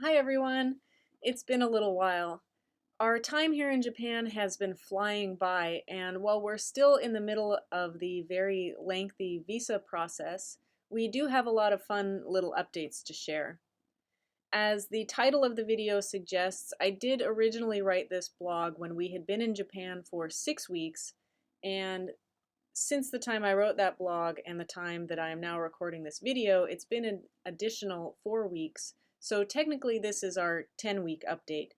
Hi everyone! It's been a little while. Our time here in Japan has been flying by, and while we're still in the middle of the very lengthy visa process, we do have a lot of fun little updates to share. As the title of the video suggests, I did originally write this blog when we had been in Japan for 6 weeks, and since the time I wrote that blog and the time that I am now recording this video, it's been an additional 4 weeks. So technically this is our 10-week update.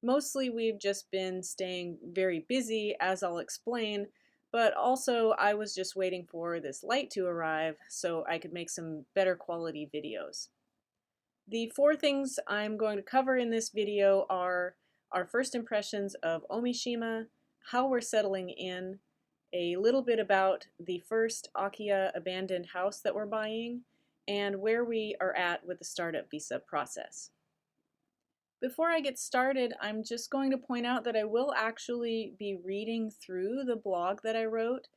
Mostly we've just been staying very busy, as I'll explain, but also I was just waiting for this light to arrive so I could make some better quality videos. The four things I'm going to cover in this video are our first impressions of Omishima, how we're settling in, a little bit about the first Akiya abandoned house that we're buying, and where we are at with the startup visa process. Before I get started, I'm just going to point out that I will actually be reading through the blog that I wrote.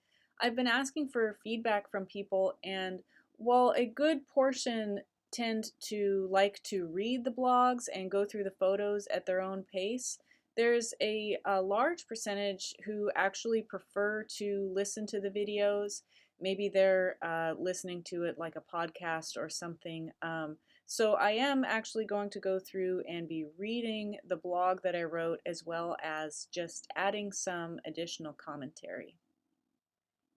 I've been asking for feedback from people, and while a good portion tend to like to read the blogs and go through the photos at their own pace, there's a large percentage who actually prefer to listen to the videos. Maybe they're listening to it like a podcast or something. So I am actually going to go through and be reading the blog that I wrote, as well as just adding some additional commentary.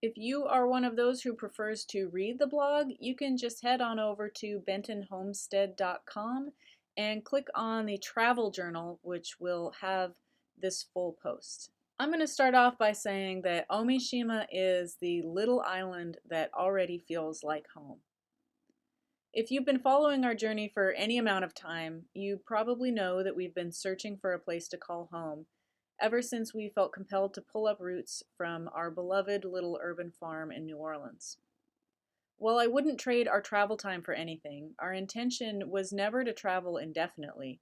If you are one of those who prefers to read the blog, you can just head on over to bentonhomestead.com and click on the travel journal, which will have this full post. I'm going to start off by saying that Omishima is the little island that already feels like home. If you've been following our journey for any amount of time, you probably know that we've been searching for a place to call home ever since we felt compelled to pull up roots from our beloved little urban farm in New Orleans. While I wouldn't trade our travel time for anything, our intention was never to travel indefinitely,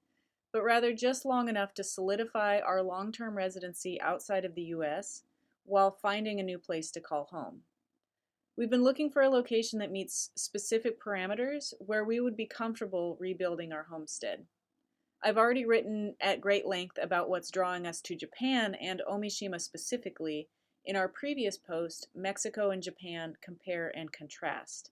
but rather just long enough to solidify our long-term residency outside of the US while finding a new place to call home. We've been looking for a location that meets specific parameters where we would be comfortable rebuilding our homestead. I've already written at great length about what's drawing us to Japan and Omishima specifically in our previous post, Mexico and Japan Compare and Contrast.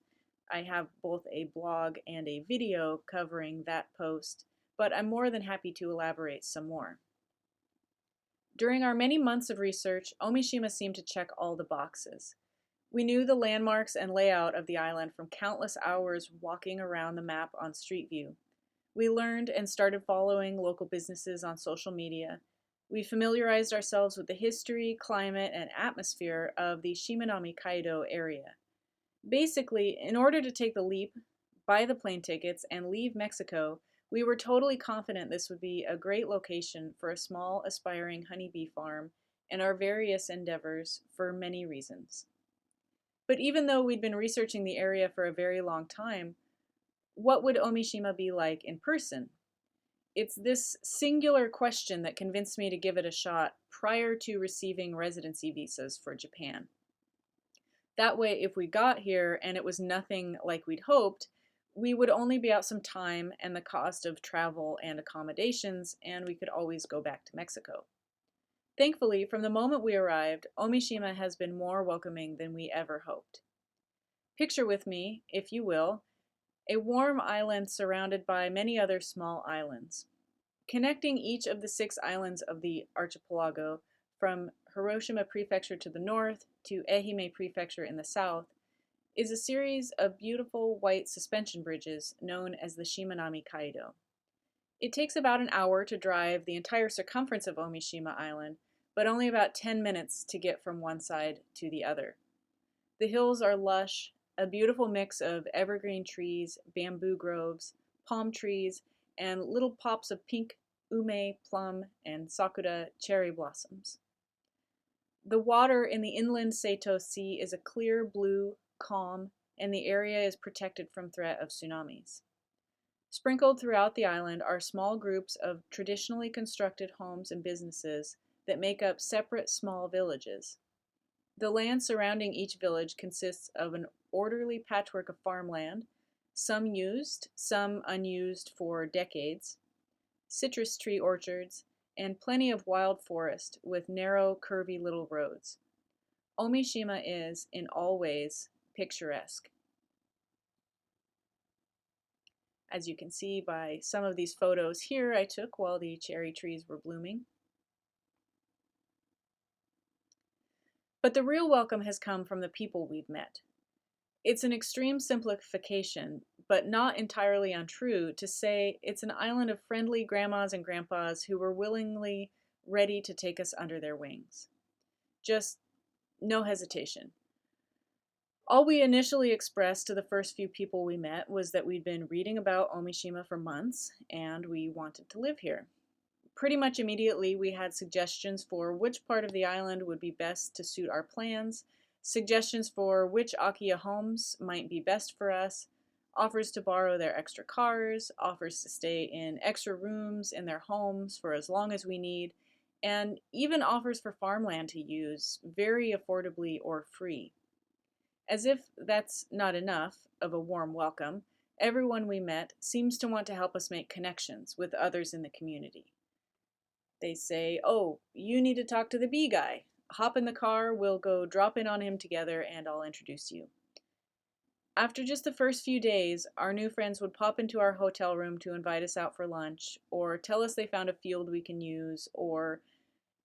I have both a blog and a video covering that post, but I'm more than happy to elaborate some more. During our many months of research, Omishima seemed to check all the boxes. We knew the landmarks and layout of the island from countless hours walking around the map on Street View. We learned and started following local businesses on social media. We familiarized ourselves with the history, climate, and atmosphere of the Shimanami-Kaido area. Basically, in order to take the leap, buy the plane tickets, and leave Mexico, we were totally confident this would be a great location for a small, aspiring honeybee farm and our various endeavors for many reasons. But even though we'd been researching the area for a very long time, what would Omishima be like in person? It's this singular question that convinced me to give it a shot prior to receiving residency visas for Japan. That way, if we got here and it was nothing like we'd hoped, we would only be out some time and the cost of travel and accommodations, and we could always go back to Mexico. Thankfully, from the moment we arrived, Omishima has been more welcoming than we ever hoped. Picture with me, if you will, a warm island surrounded by many other small islands. Connecting each of the 6 islands of the archipelago, from Hiroshima Prefecture to the north to Ehime Prefecture in the south, is a series of beautiful white suspension bridges known as the Shimanami-Kaido. It takes about an hour to drive the entire circumference of Omishima Island, but only about 10 minutes to get from one side to the other. The hills are lush, a beautiful mix of evergreen trees, bamboo groves, palm trees, and little pops of pink ume, plum, and sakura cherry blossoms. The water in the inland Seto Sea is a clear blue, calm, and the area is protected from threat of tsunamis. Sprinkled throughout the island are small groups of traditionally constructed homes and businesses that make up separate small villages. The land surrounding each village consists of an orderly patchwork of farmland, some used, some unused for decades, citrus tree orchards, and plenty of wild forest with narrow, curvy little roads. Omishima is, in all ways, picturesque. As you can see by some of these photos here I took while the cherry trees were blooming. But the real welcome has come from the people we've met. It's an extreme simplification, but not entirely untrue, to say it's an island of friendly grandmas and grandpas who were willingly ready to take us under their wings. Just no hesitation. All we initially expressed to the first few people we met was that we'd been reading about Omishima for months and we wanted to live here. Pretty much immediately, we had suggestions for which part of the island would be best to suit our plans, suggestions for which Akiya homes might be best for us, offers to borrow their extra cars, offers to stay in extra rooms in their homes for as long as we need, and even offers for farmland to use very affordably or free. As if that's not enough of a warm welcome, everyone we met seems to want to help us make connections with others in the community. They say, "Oh, you need to talk to the bee guy. Hop in the car, we'll go drop in on him together, and I'll introduce you." After just the first few days, our new friends would pop into our hotel room to invite us out for lunch, or tell us they found a field we can use, or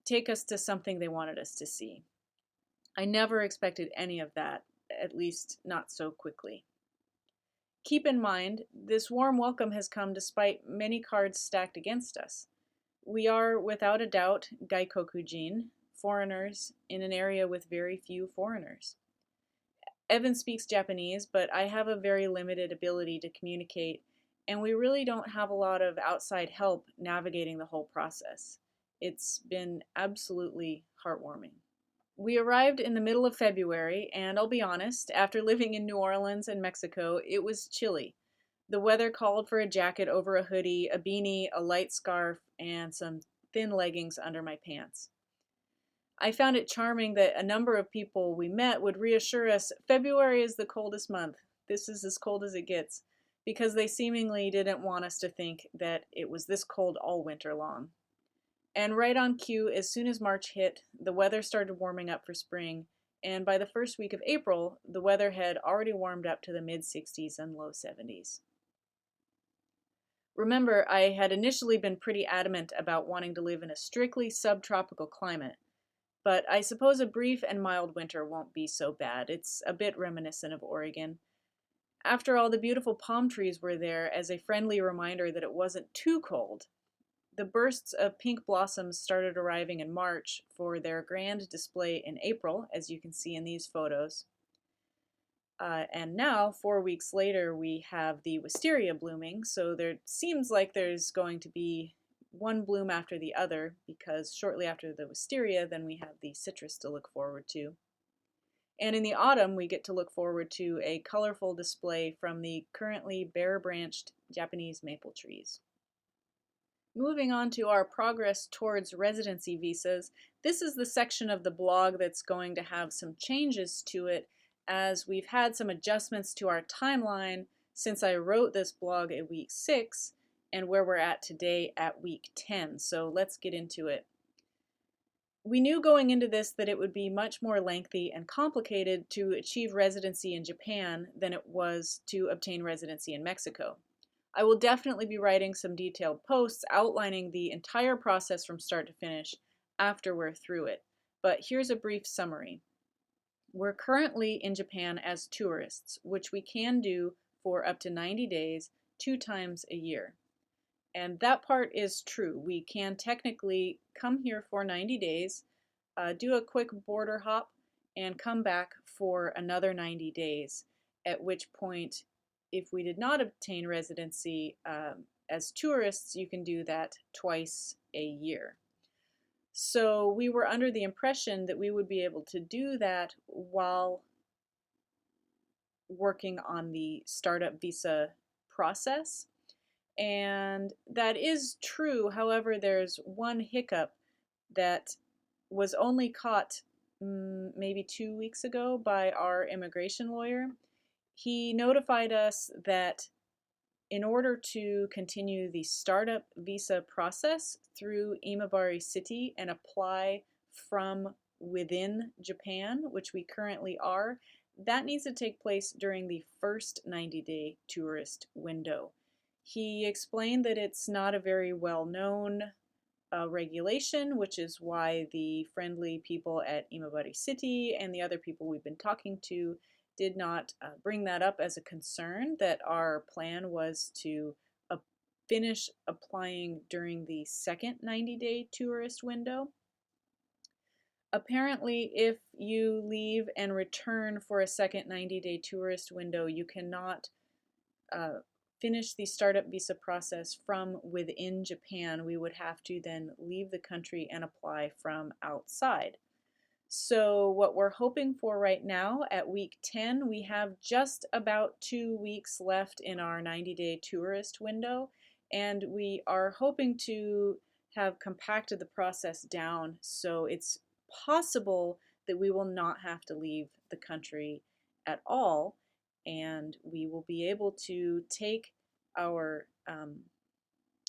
take us to something they wanted us to see. I never expected any of that, at least not so quickly. Keep in mind, this warm welcome has come despite many cards stacked against us. We are, without a doubt, Gaikokujin, foreigners in an area with very few foreigners. Evan speaks Japanese, but I have a very limited ability to communicate, and we really don't have a lot of outside help navigating the whole process. It's been absolutely heartwarming. We arrived in the middle of February, and I'll be honest, after living in New Orleans and Mexico, it was chilly. The weather called for a jacket over a hoodie, a beanie, a light scarf, and some thin leggings under my pants. I found it charming that a number of people we met would reassure us February is the coldest month. This is as cold as it gets, because they seemingly didn't want us to think that it was this cold all winter long. And right on cue, as soon as March hit, the weather started warming up for spring, and by the first week of April, the weather had already warmed up to the mid-60s and low 70s. Remember, I had initially been pretty adamant about wanting to live in a strictly subtropical climate, but I suppose a brief and mild winter won't be so bad. It's a bit reminiscent of Oregon. After all, the beautiful palm trees were there as a friendly reminder that it wasn't too cold. The bursts of pink blossoms started arriving in March for their grand display in April, as you can see in these photos. And now, 4 weeks later, we have the wisteria blooming, so there seems like there's going to be one bloom after the other, because shortly after the wisteria, then we have the citrus to look forward to. And in the autumn, we get to look forward to a colorful display from the currently bare-branched Japanese maple trees. Moving on to our progress towards residency visas, this is the section of the blog that's going to have some changes to it as we've had some adjustments to our timeline since I wrote this blog at week 6 and where we're at today at week 10. So let's get into it. We knew going into this that it would be much more lengthy and complicated to achieve residency in Japan than it was to obtain residency in Mexico. I will definitely be writing some detailed posts outlining the entire process from start to finish after we're through it, but here's a brief summary. We're currently in Japan as tourists, which we can do for up to 90 days, 2 times a year. And that part is true. We can technically come here for 90 days, do a quick border hop, and come back for another 90 days, at which point, if we did not obtain residency as tourists, you can do that twice a year. So we were under the impression that we would be able to do that while working on the startup visa process. And that is true. However, there's one hiccup that was only caught maybe 2 weeks ago by our immigration lawyer. He notified us that in order to continue the startup visa process through Imabari City and apply from within Japan, which we currently are, that needs to take place during the first 90-day tourist window. He explained that it's not a very well-known regulation, which is why the friendly people at Imabari City and the other people we've been talking to did not bring that up as a concern, that our plan was to finish applying during the second 90-day tourist window. Apparently, if you leave and return for a second 90-day tourist window, you cannot finish the startup visa process from within Japan. We would have to then leave the country and apply from outside. So what we're hoping for right now at week 10, we have just about 2 weeks left in our 90-day tourist window, and we are hoping to have compacted the process down so it's possible that we will not have to leave the country at all, and we will be able to take our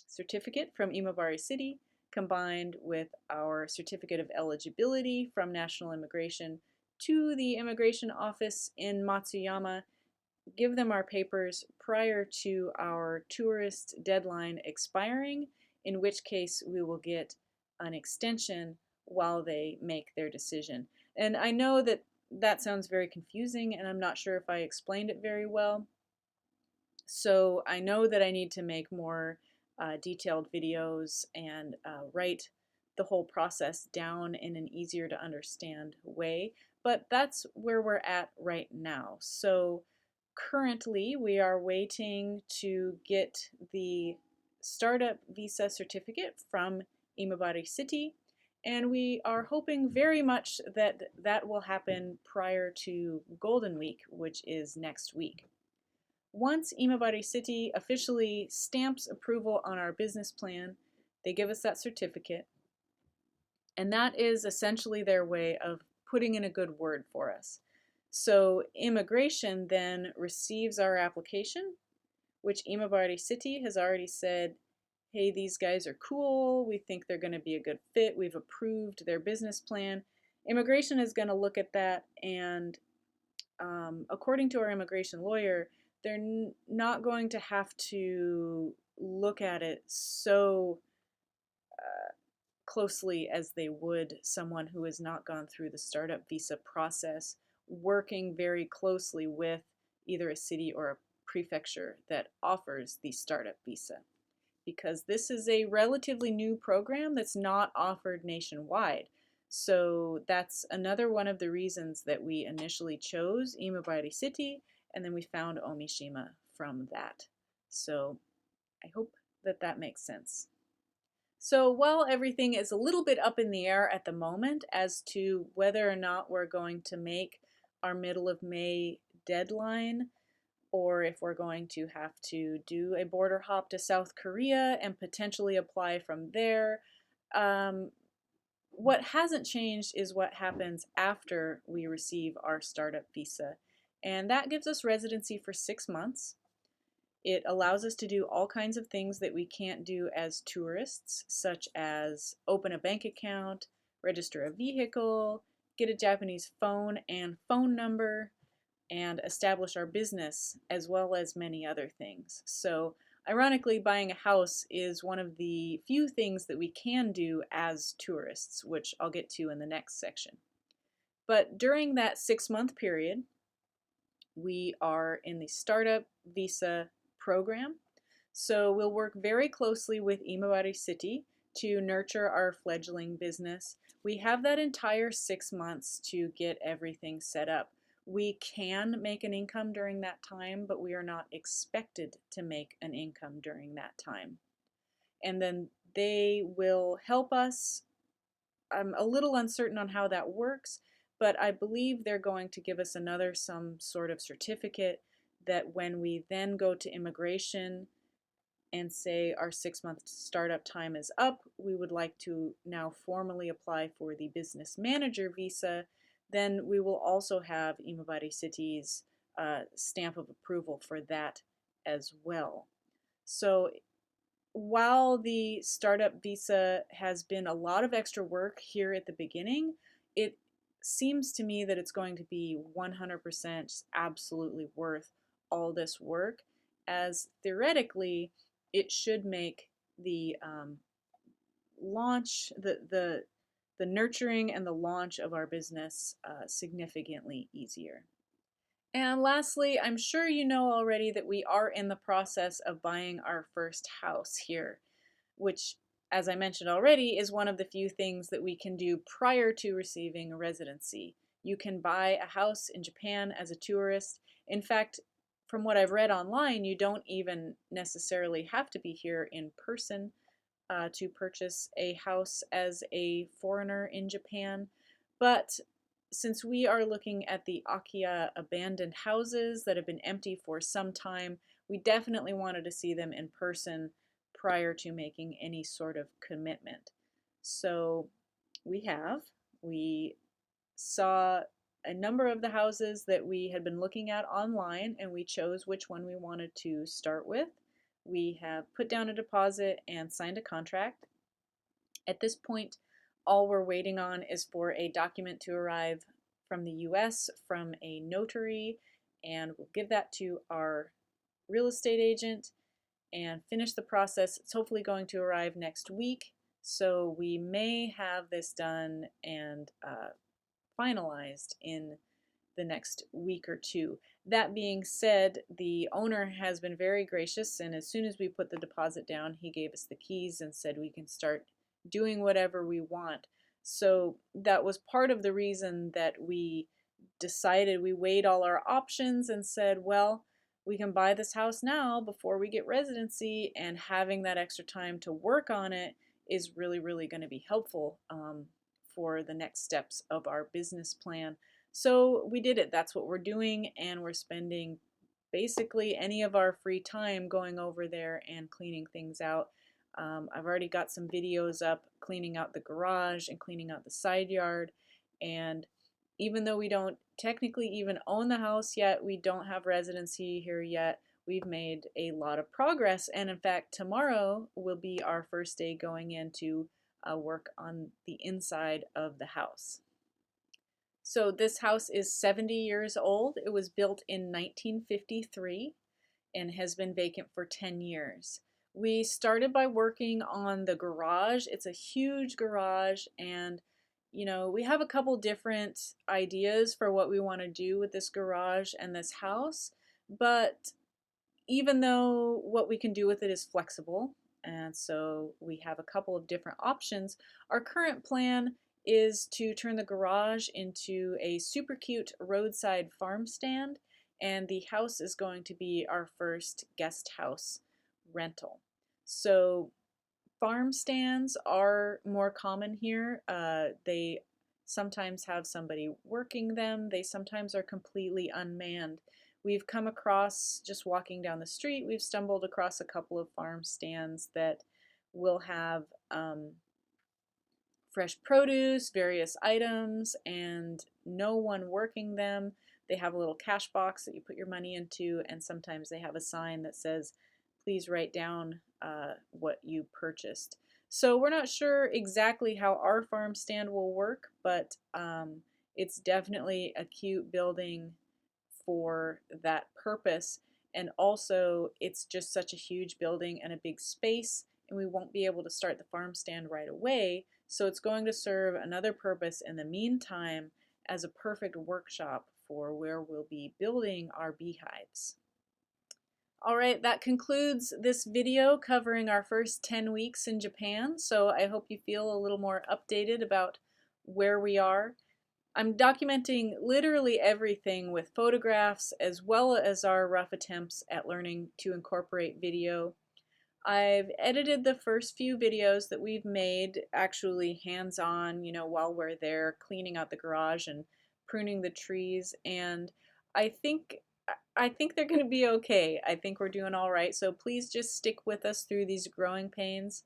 certificate from Imabari City combined with our certificate of eligibility from National Immigration to the immigration office in Matsuyama, give them our papers prior to our tourist deadline expiring, in which case we will get an extension while they make their decision. And I know that that sounds very confusing, and I'm not sure if I explained it very well. So I know that I need to make more detailed videos and write the whole process down in an easier to understand way, but that's where we're at right now. So currently we are waiting to get the startup visa certificate from Imabari City, and we are hoping very much that that will happen prior to Golden Week, which is next week. Once Imabari City officially stamps approval on our business plan, they give us that certificate, and that is essentially their way of putting in a good word for us. So immigration then receives our application, which Imabari City has already said, hey, these guys are cool, we think they're going to be a good fit, we've approved their business plan. Immigration is going to look at that, and according to our immigration lawyer, they're not going to have to look at it so closely as they would someone who has not gone through the startup visa process, working very closely with either a city or a prefecture that offers the startup visa. Because this is a relatively new program that's not offered nationwide. So that's another one of the reasons that we initially chose Imabari City, and then we found Omishima from that. So I hope that that makes sense. So while everything is a little bit up in the air at the moment as to whether or not we're going to make our middle of May deadline, or if we're going to have to do a border hop to South Korea and potentially apply from there, what hasn't changed is what happens after we receive our startup visa. And that gives us residency for 6 months. It allows us to do all kinds of things that we can't do as tourists, such as open a bank account, register a vehicle, get a Japanese phone and phone number, and establish our business, as well as many other things. So ironically, buying a house is one of the few things that we can do as tourists, which I'll get to in the next section. But during that 6-month period, we are in the startup visa program. So we'll work very closely with Imabari City to nurture our fledgling business. We have that entire 6 months to get everything set up. We can make an income during that time, but we are not expected to make an income during that time. And then they will help us. I'm a little uncertain on how that works, but I believe they're going to give us some sort of certificate that when we then go to immigration and say our 6-month startup time is up, we would like to now formally apply for the business manager visa, then we will also have Imabari City's stamp of approval for that as well. So while the startup visa has been a lot of extra work here at the beginning, it seems to me that it's going to be 100% absolutely worth all this work, as theoretically it should make the launch, the nurturing and the launch of our business significantly easier. And lastly, I'm sure you know already that we are in the process of buying our first house here, which, as I mentioned already, is one of the few things that we can do prior to receiving a residency. You can buy a house in Japan as a tourist. In fact, from what I've read online, you don't even necessarily have to be here in person to purchase a house as a foreigner in Japan. But since we are looking at the Akiya abandoned houses that have been empty for some time, we definitely wanted to see them in person prior to making any sort of commitment. So we saw a number of the houses that we had been looking at online, and we chose which one we wanted to start with. We have put down a deposit and signed a contract. At this point, all we're waiting on is for a document to arrive from the US from a notary, and we'll give that to our real estate agent and finish the process. It's hopefully going to arrive next week, so we may have this done and finalized in the next week or two. That being said, the owner has been very gracious, and as soon as we put the deposit down, he gave us the keys and said we can start doing whatever we want. So that was part of the reason that we decided, we weighed all our options and said, well, we can buy this house now before we get residency, and having that extra time to work on it is really, really going to be helpful for the next steps of our business plan. So we did it. That's what we're doing, and we're spending basically any of our free time going over there and cleaning things out. I've already got some videos up cleaning out the garage and cleaning out the side yard, and even though we don't technically even own the house yet, we don't have residency here yet, we've made a lot of progress. And in fact, tomorrow will be our first day going in to work on the inside of the house. So this house is 70 years old. It was built in 1953 and has been vacant for 10 years. We started by working on the garage. It's a huge garage, and we have a couple different ideas for what we want to do with this garage and this house, but even though what we can do with it is flexible, and so we have a couple of different options, our current plan is to turn the garage into a super cute roadside farm stand, and the house is going to be our first guest house rental. So farm stands are more common here. They sometimes have somebody working them. They sometimes are completely unmanned. We've come across, just walking down the street, we've stumbled across a couple of farm stands that will have fresh produce, various items, and no one working them. They have a little cash box that you put your money into, and sometimes they have a sign that says, please write down what you purchased. So we're not sure exactly how our farm stand will work, but it's definitely a cute building for that purpose. And also, it's just such a huge building and a big space, and we won't be able to start the farm stand right away. So it's going to serve another purpose in the meantime as a perfect workshop for where we'll be building our beehives. All right, that concludes this video covering our first 10 weeks in Japan. So I hope you feel a little more updated about where we are. I'm documenting literally everything with photographs as well as our rough attempts at learning to incorporate video. I've edited the first few videos that we've made actually hands-on, while we're there cleaning out the garage and pruning the trees, and I think they're going to be okay. I think we're doing all right, so please just stick with us through these growing pains.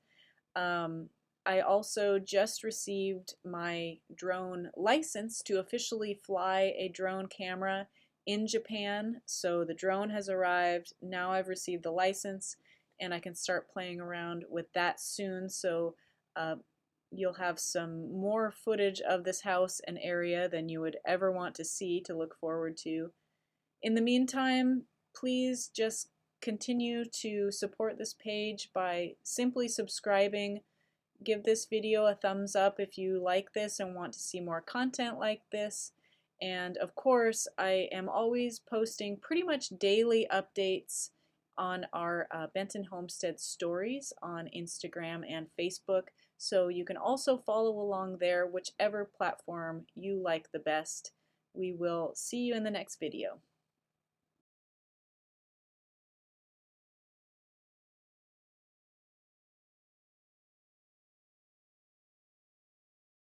I also just received my drone license to officially fly a drone camera in Japan. So the drone has arrived. Now I've received the license and I can start playing around with that soon. So uh, you'll have some more footage of this house and area than you would ever want to see to look forward to. In the meantime, please just continue to support this page by simply subscribing. Give this video a thumbs up if you like this and want to see more content like this. And of course, I am always posting pretty much daily updates on our Benton Homestead stories on Instagram and Facebook. So you can also follow along there, whichever platform you like the best. We will see you in the next video.